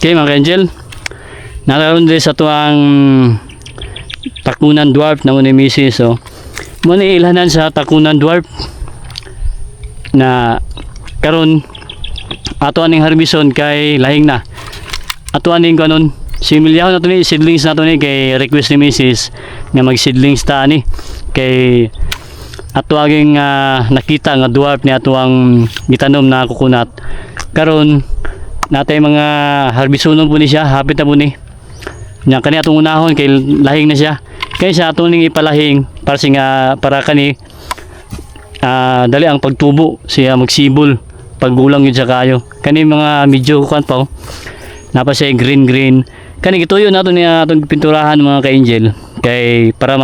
Okay mga ka-angel, naroon din sa tuwang takunan dwarf na muna misis. So muna ilahanan sa takunan dwarf na karon ato aning harbison kay lahing na. Ato aning kanon similyaw na to ni seedlings na to ni kay request ni misis nga mag seedlings ta ani kay ato aging nakita nga dwarf ni ato ang gitanom na coconut. Karon natay mga harbisonon po ni siya, hapit na po ni. Nya kani atong unahon kay lahing na siya. Kay sa ato ning ipalahing para kani dali ang pagtubo siya magsibol paggulang yun sa kayo. Kani mga medyo kuan pa napa siya green. Kani gituyo nato ni atong pinturahan mga ka-angel kay para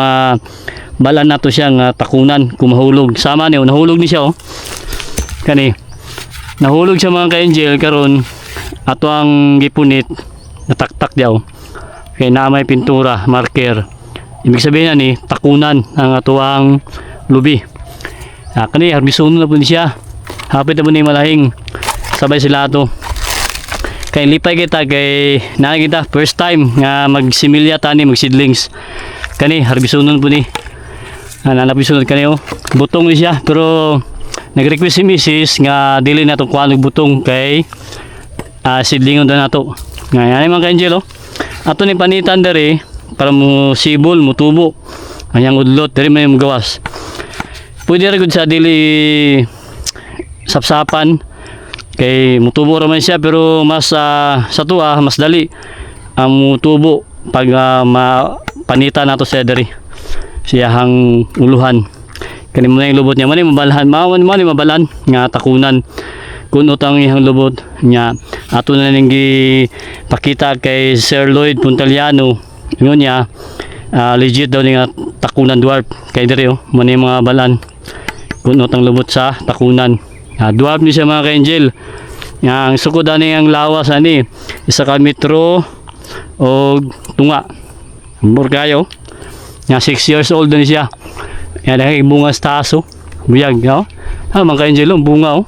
balan nato siya nga takunan kung mahulog. Sama ni nahulog ni siya Kani nahulog siya mga ka-angel karon ato ang gipunit nataktak daw kay na may pintura marker, ibig sabihin ni takunan ang ato ang lubi. Kani harbison na po siya, hapit na po ni malahing sabay sila ato kay lipay kita kay nakita first time nga magsimilya tani magseedlings. Kani harbison po ni nanapisunod kani butong ni siya pero nag-request si misis nga dili na to kuha butong kay seedlingon na nato. Ngayon mga ka-angel ato ni panitan dere para mo sibol mo tubo anyang udlot dere may magawas. Pwede ra gud sa dili sapsapan kay mutubo ra man siya pero mas sa tuwa mas dali ang mutubo pag panitan nato siya dere siyahang uluhan. Kani mo na yung lubot niya man mabalan nga takunan kun utang ihang lubot nya ato na ning pakita kay Sir Lloyd Puntaliano ingon niya legit daw nga takunan dwarf kay dire mo ni mga balan kun utang lubot sa takunan. Dwarf ni siya mga ka-angel nga ang sukod ani ang lawas ani isa ka metro o tunga mur kayo nga 6 years old na siya. Yan ang bunga sa taso buyag mga ka-angel bunga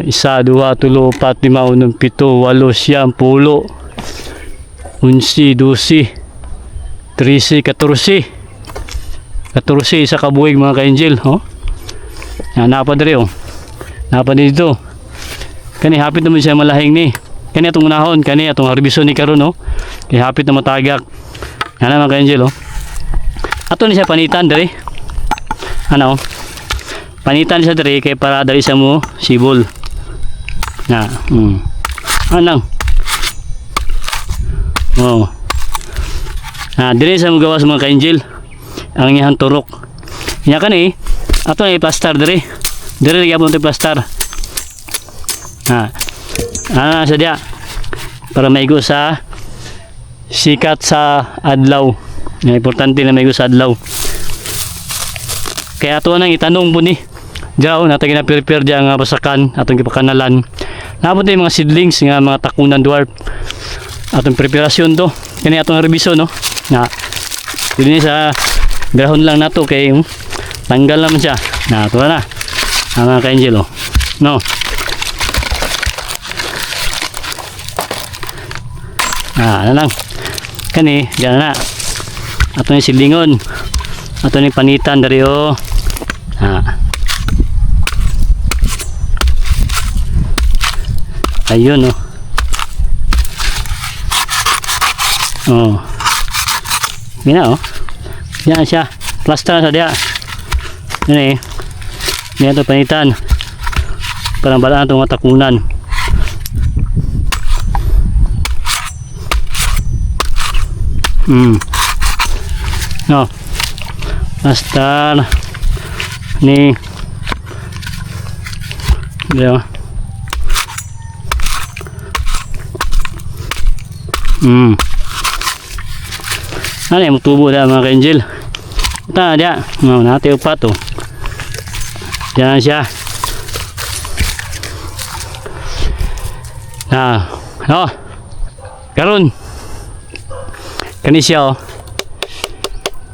isa, dua, tulo, pat, lima, unong, pito, walo, siyam, pulo, 11, 12, 13, 14, isa kabuhig mga ka-angel napa diri napa dito kani hapit naman siya malahing ni kani atong unahon kani atong harbison ni karon kay hapit na matagak yan mga ka-angel ato ni siya panitan diri panitan siya diri kay para dali sa mo sibol anang diri sa mo gawas mga ka-angel ang iyang turok nya kani ato ay plaster diri gyapon to plaster sadya para maigo sa sikat sa adlaw. Importante na maigo sa adlaw kaya ato nang itanong po ni diyaw natin gina-prepare diya nga basakan atong gipakanalan. Napot yung mga seedlings nga mga takunan dwarf atong preparasyon to kani atong revision dili sa grahon lang nato kay tanggal naman siya ito na mga ka-angel ano lang kani diyan na atong seedlingon atong panitan dari ayun gina yan siya plaster sa dia yan yan ito panitan parang balaan itong matakunan plaster ni dia ano yung tubo na mga ka-angel ito dia natin upat diyan siya karon kani siya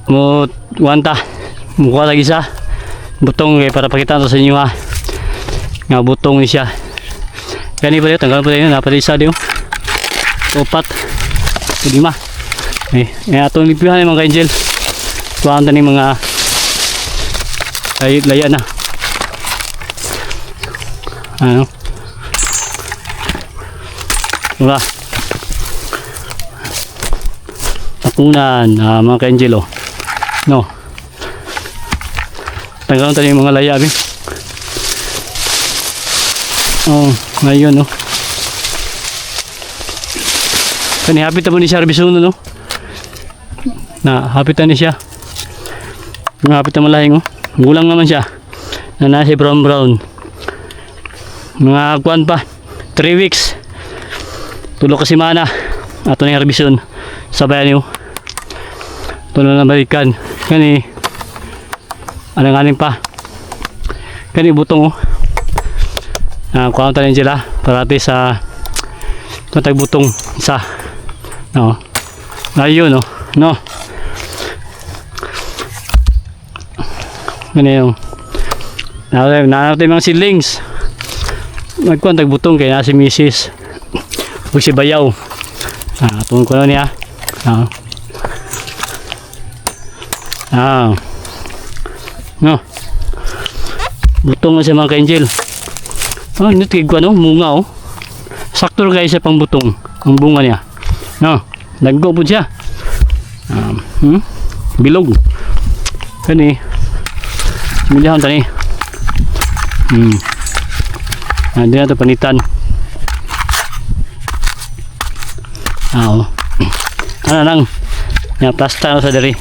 mo wanta mukha lagi sa butong para pakita to sa inyo nga butong ni siya kani pa dito tanggal pa dito napalisa dito upat, lima. Atong lipihan mga ka-angel. Kuhaan tani mga laya na. Ano? Wala. Takunan, mga ka-angel, oh. No. Tanggalon tayo yung mga laya, abi. Oh, ngayon, no. Kani hapit na po ni siya Arbisuno, no. Hapitan ni siya. Hapit na malahing, oh. Gulang naman siya. Nasa brown. Mga kuwan pa. 3 weeks. Tulo ka simana. Ato na yung Arbison. Sabayan niyo. Tulo na balikan. Kani. Anang-aning pa. Kani butong, oh. Kuha tayo sila. Parati sa matag butong. Isa. No. Ayun, oh. No. Kani yung. Nahanap tayo mga seedlings. Magkuhan tag butong kaya nasi misis. Huwag si bayaw. Tungkol ko na niya. No. Butong na siya mga ka-angel. Nitigig ko ano, munga, oh. Sakto rin kayo siya pang butong. Ang bunga niya. No. Naggo po siya. Bilog. Kani. Similyahan tani. Hindi na ito panitan. Ano lang. Plasta sa dari.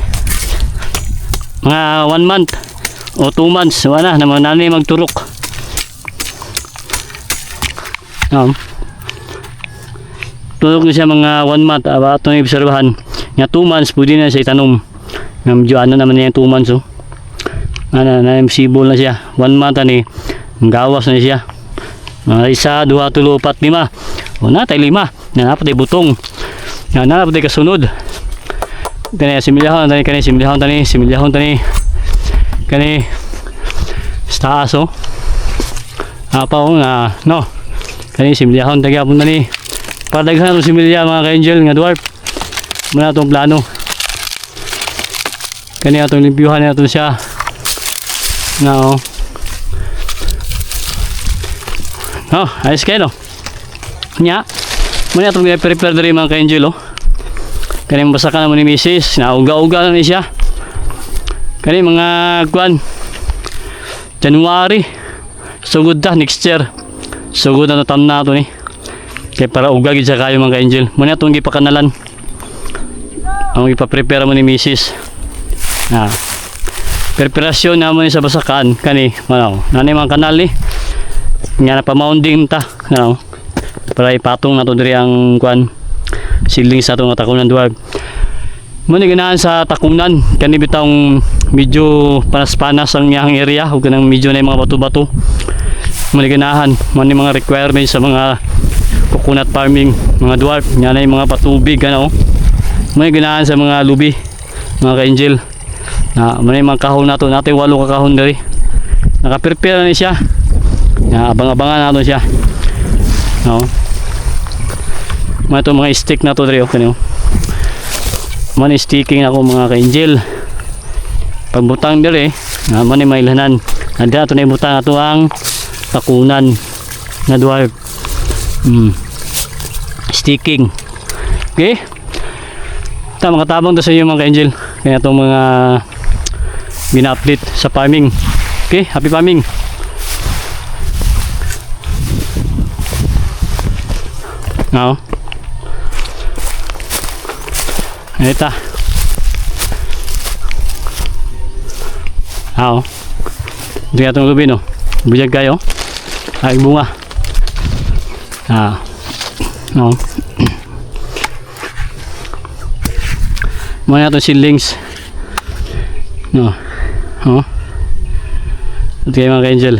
Mga 1 month o 2 months. Wala naman nanay magturok. Turok na siya mga 1 month. Ito na ibserbahan. Nga 2 months pwede na siya itanom. Nga medyo ano naman niya 2 months, oh. Sibol na siya. 1 month ani. Gawas na siya. 1, 2, 3, 4, 5. O na tayo 5. Nanapot tayo butong. Nanapot tayo kasunod. Kani similyahan tani. Kani sa taas, oh. Apaw nga no. Kani similyahan tagyapon tani. Padaghan ro similya mga ka-angel nga dwarf. Muna atong plano. Kani atong limpyuhan nato siya. No. Ayos kayo, no? Nya, muna itong prepare na rin mga ka-angel, oh. Kani mabasakan naman ni Mrs. Nauga-uga na siya. Kani mga kuwan. January. Sugod na, next year. Sugod na tam na ito, ni. Kaya para uga gid siya kayo mga ka-angel. Muna itong ipakanalan. Ang ipaprepare mo ni Mrs. Preparasyon naman sa basakan. Kani, nanay mga kanal, ni. Nga na pa-mounding ta, para ipatong na to diri ang kuan seedling sa itong takunan dwarf. Muna ganahan sa takunan kani bitang medyo panas-panas ang iyang area ug kanang medyo na mga bato-bato. Muna ganahan man mga requirements sa mga coconut farming mga dwarf nga na mga patubig muna ganahan sa mga lubi mga ka-angel. Muna mga kahon nato 8 ka kahon diri. Naka-prepare na siya. Abang-abangan nato siya. Mga ito mga stick na to diri, okay, no? Man sticking ako mga ka-angel. Pagbutang diri, man may ilanan. Ada ato na ibutang ato ang takunan na dwarf. Sticking. Okay? Mga tabang to sa iyo mga ka-angel. Kaya itong mga bina-update sa farming. Okay? Happy farming! Ito. Ito nga itong lubi, no? Bujag kayo. Ay, bunga. Mga itong seedlings. Ito kayo mga ka-angel.